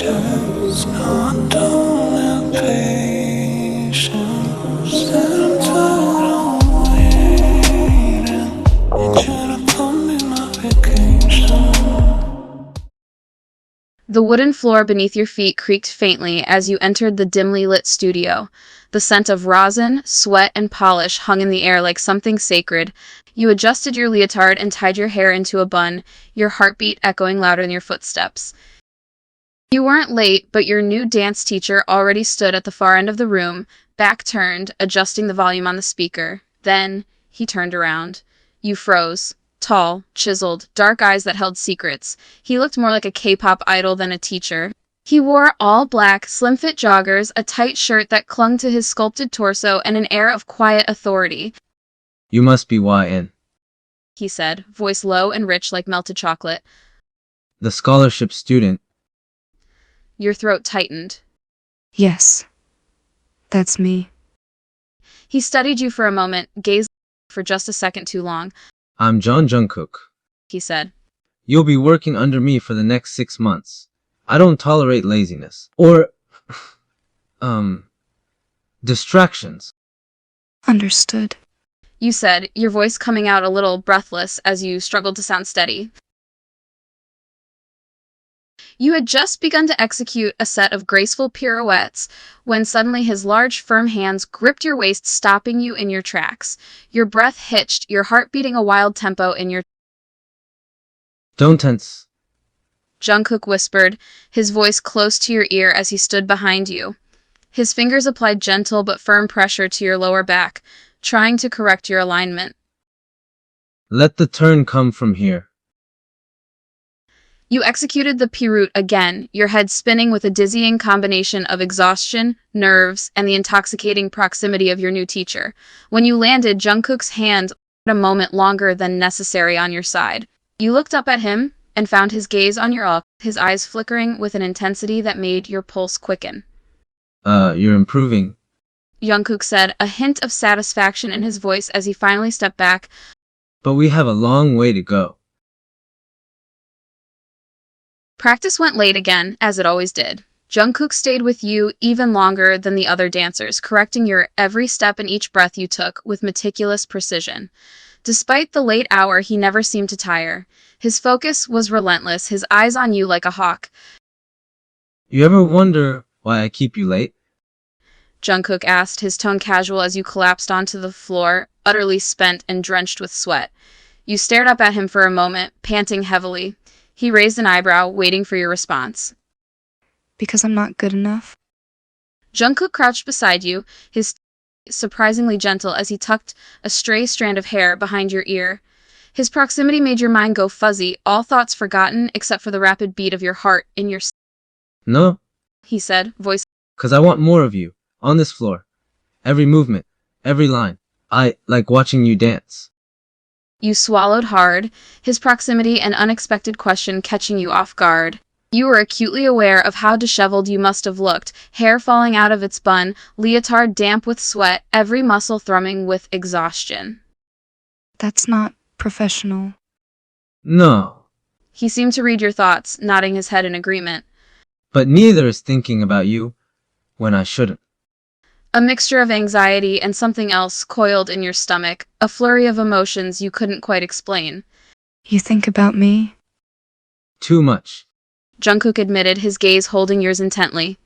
patience. No, I don't have patience. Said I'm tired of waiting. You could've told me my vacation. The wooden floor beneath your feet creaked faintly as you entered the dimly lit studio. The scent of rosin, sweat, and polish hung in the air like something sacred. You adjusted your leotard and tied your hair into a bun, your heartbeat echoing louder than your footsteps. You weren't late, but your new dance teacher already stood at the far end of the room, back turned, adjusting the volume on the speaker. Then, he turned around. You froze. Tall, chiseled, dark eyes that held secrets. He looked more like a K-pop idol than a teacher. He wore all black, slim-fit joggers, a tight shirt that clung to his sculpted torso, and an air of quiet authority. You must be YN, he said, voice low and rich like melted chocolate. the scholarship student. Your throat tightened. Yes, that's me. He studied you for a moment, gazed for just a second too long. I'm Jeon Jungkook, he said. You'll be working under me for the next 6 months. I don't tolerate laziness. Or, distractions. Understood. You said, your voice coming out a little breathless as you struggled to sound steady. You had just begun to execute a set of graceful pirouettes when suddenly his large, firm hands gripped your waist, stopping you in your tracks. Your breath hitched, your heart beating a wild tempo in your... Don't tense. Jungkook whispered, his voice close to your ear as he stood behind you. His fingers applied gentle but firm pressure to your lower back, trying to correct your alignment. Let the turn come from here. You executed the pirouette again, your head spinning with a dizzying combination of exhaustion, nerves, and the intoxicating proximity of your new teacher. When you landed, Jungkook's hand a moment longer than necessary on your side. You looked up at him and found his gaze on your up, his eyes flickering with an intensity that made your pulse quicken. You're improving, Jungkook said, a hint of satisfaction in his voice as he finally stepped back. but we have a long way to go. Practice went late again, as it always did. Jungkook stayed with you even longer than the other dancers, correcting your every step and each breath you took with meticulous precision. Despite the late hour, he never seemed to tire. His focus was relentless, his eyes on you like a hawk. You ever wonder why I keep you late? Jungkook asked, his tone casual as you collapsed onto the floor, utterly spent and drenched with sweat. You stared up at him for a moment, panting heavily. He raised an eyebrow, waiting for your response. Because I'm not good enough? Jungkook crouched beside you, his surprisingly gentle as he tucked a stray strand of hair behind your ear. His proximity made your mind go fuzzy, all thoughts forgotten except for the rapid beat of your heart in your... No, he said, voice... 'cause I want more of you, on this floor. Every movement, every line. I like watching you dance. You swallowed hard, his proximity and unexpected question catching you off guard. You were acutely aware of how disheveled you must have looked, hair falling out of its bun, leotard damp with sweat, every muscle thrumming with exhaustion. That's not professional. No, He seemed to read your thoughts, nodding his head in agreement. but neither is thinking about you when I shouldn't. A mixture of anxiety and something else coiled in your stomach, a flurry of emotions you couldn't quite explain. You think about me? Too much. Jungkook admitted, his gaze holding yours intently.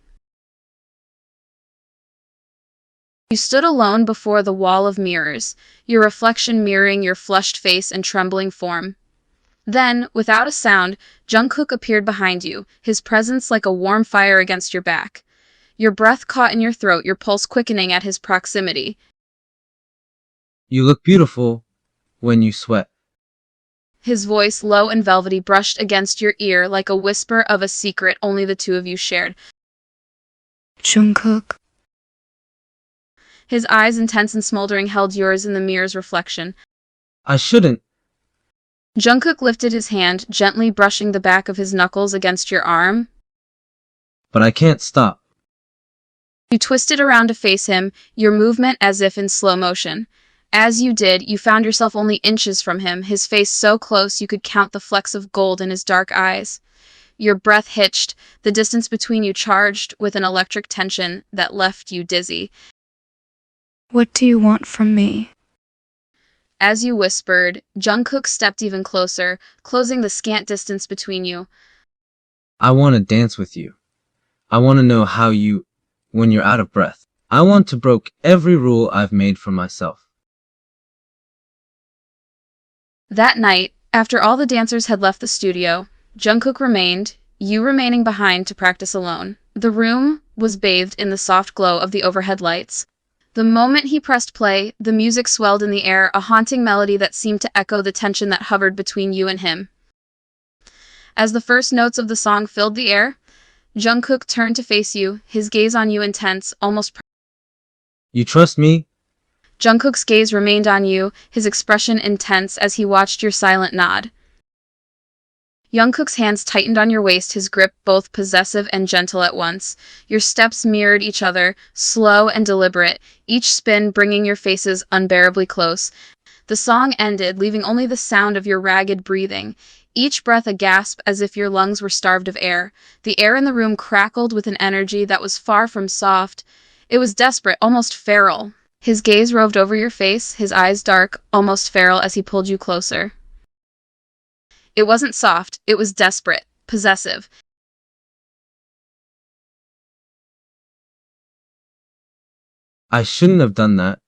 You stood alone before the wall of mirrors, your reflection mirroring your flushed face and trembling form. Then, without a sound, Jungkook appeared behind you, his presence like a warm fire against your back. Your breath caught in your throat, your pulse quickening at his proximity. You look beautiful when you sweat. His voice, low and velvety, brushed against your ear like a whisper of a secret only the two of you shared. Jungkook. His eyes, intense and smoldering, held yours in the mirror's reflection. I shouldn't. Jungkook lifted his hand, gently brushing the back of his knuckles against your arm. But I can't stop. You twisted around to face him, your movement as if in slow motion. As you did, you found yourself only inches from him, his face so close you could count the flecks of gold in his dark eyes. Your breath hitched, the distance between you charged with an electric tension that left you dizzy. What do you want from me? As you whispered, Jungkook stepped even closer, closing the scant distance between you. I want to dance with you. I want to know how you, when you're out of breath. I want to break every rule I've made for myself. That night, after all the dancers had left the studio, Jungkook remained, you remaining behind to practice alone. The room was bathed in the soft glow of the overhead lights. The moment he pressed play, the music swelled in the air, a haunting melody that seemed to echo the tension that hovered between you and him. As the first notes of the song filled the air, Jungkook turned to face you, his gaze on you intense, almost. You trust me? Jungkook's gaze remained on you, his expression intense as he watched your silent nod. Jungkook's hands tightened on your waist, his grip both possessive and gentle at once. Your steps mirrored each other, slow and deliberate, each spin bringing your faces unbearably close. The song ended, leaving only the sound of your ragged breathing, each breath a gasp as if your lungs were starved of air. The air in the room crackled with an energy that was far from soft. It was desperate, almost feral. His gaze roved over your face, his eyes dark, almost feral as he pulled you closer. It wasn't soft, it was desperate, possessive. I shouldn't have done that.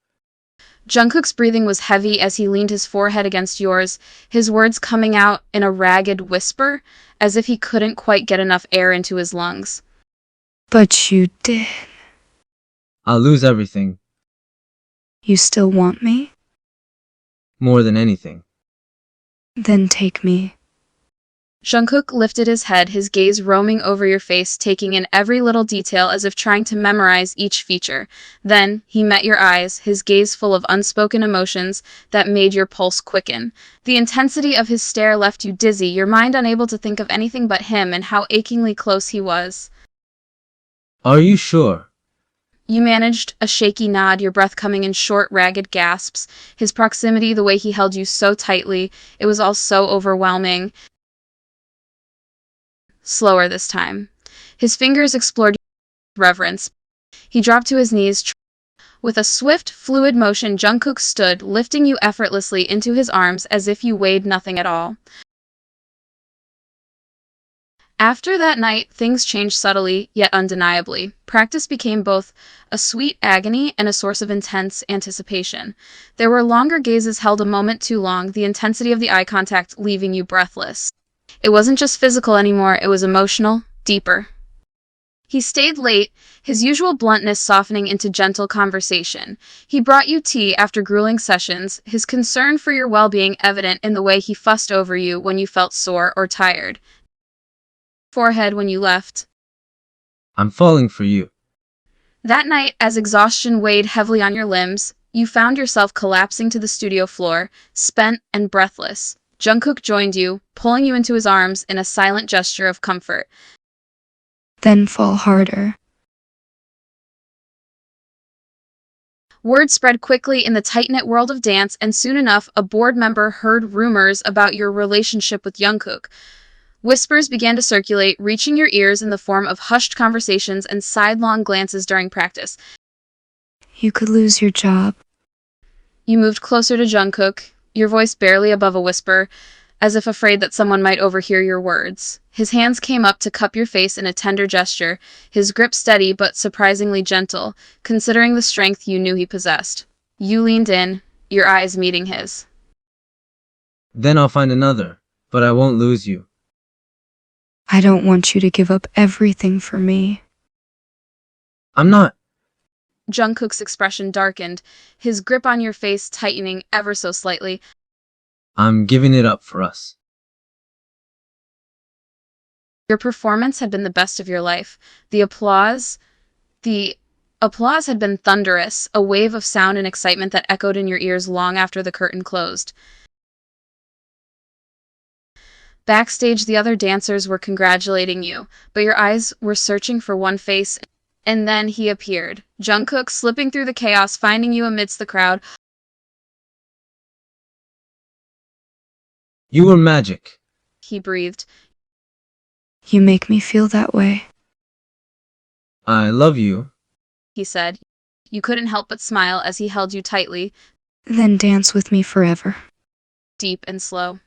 Jungkook's breathing was heavy as he leaned his forehead against yours, his words coming out in a ragged whisper, as if he couldn't quite get enough air into his lungs. But you did. I'll lose everything. You still want me? More than anything. Then take me. Jungkook lifted his head, his gaze roaming over your face, taking in every little detail as if trying to memorize each feature. Then, he met your eyes, his gaze full of unspoken emotions that made your pulse quicken. The intensity of his stare left you dizzy, your mind unable to think of anything but him and how achingly close he was. Are you sure? You managed a shaky nod, your breath coming in short, ragged gasps. His proximity, the way he held you so tightly, it was all so overwhelming. Slower this time. His fingers explored reverence. He dropped to his knees. With a swift, fluid motion, Jungkook stood, lifting you effortlessly into his arms as if you weighed nothing at all. After that night, things changed subtly, yet undeniably. Practice became both a sweet agony and a source of intense anticipation. There were longer gazes held a moment too long, the intensity of the eye contact leaving you breathless. It wasn't just physical anymore, it was emotional, deeper. He stayed late, his usual bluntness softening into gentle conversation. He brought you tea after grueling sessions, his concern for your well-being evident in the way he fussed over you when you felt sore or tired. Forehead when you left. I'm falling for you. That night, as exhaustion weighed heavily on your limbs, you found yourself collapsing to the studio floor, spent and breathless. Jungkook joined you, pulling you into his arms in a silent gesture of comfort. Then fall harder. Word spread quickly in the tight-knit world of dance, and soon enough, a board member heard rumors about your relationship with Jungkook. Whispers began to circulate, reaching your ears in the form of hushed conversations and sidelong glances during practice. You could lose your job. You moved closer to Jungkook, your voice barely above a whisper, as if afraid that someone might overhear your words. His hands came up to cup your face in a tender gesture, his grip steady but surprisingly gentle, considering the strength you knew he possessed. You leaned in, your eyes meeting his. Then I'll find another, but I won't lose you. I don't want you to give up everything for me. I'm not. Jungkook's expression darkened, his grip on your face tightening ever so slightly. I'm giving it up for us. Your performance had been the best of your life. The applause had been thunderous, a wave of sound and excitement that echoed in your ears long after the curtain closed. Backstage, the other dancers were congratulating you, but your eyes were searching for one face, and then he appeared. Jungkook, slipping through the chaos, finding you amidst the crowd. You were magic. He breathed. You make me feel that way. I love you. He said. You couldn't help but smile as he held you tightly, Then dance with me forever. deep and slow.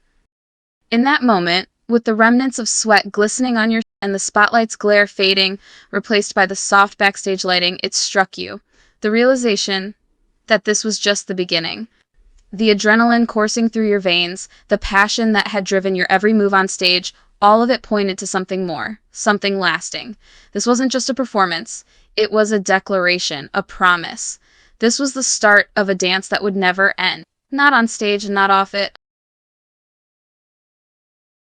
In that moment, with the remnants of sweat glistening on your and the spotlight's glare fading, replaced by the soft backstage lighting, it struck you. The realization that this was just the beginning. The adrenaline coursing through your veins, the passion that had driven your every move on stage, all of it pointed to something more, something lasting. This wasn't just a performance. It was a declaration, a promise. This was the start of a dance that would never end. Not on stage and not off it,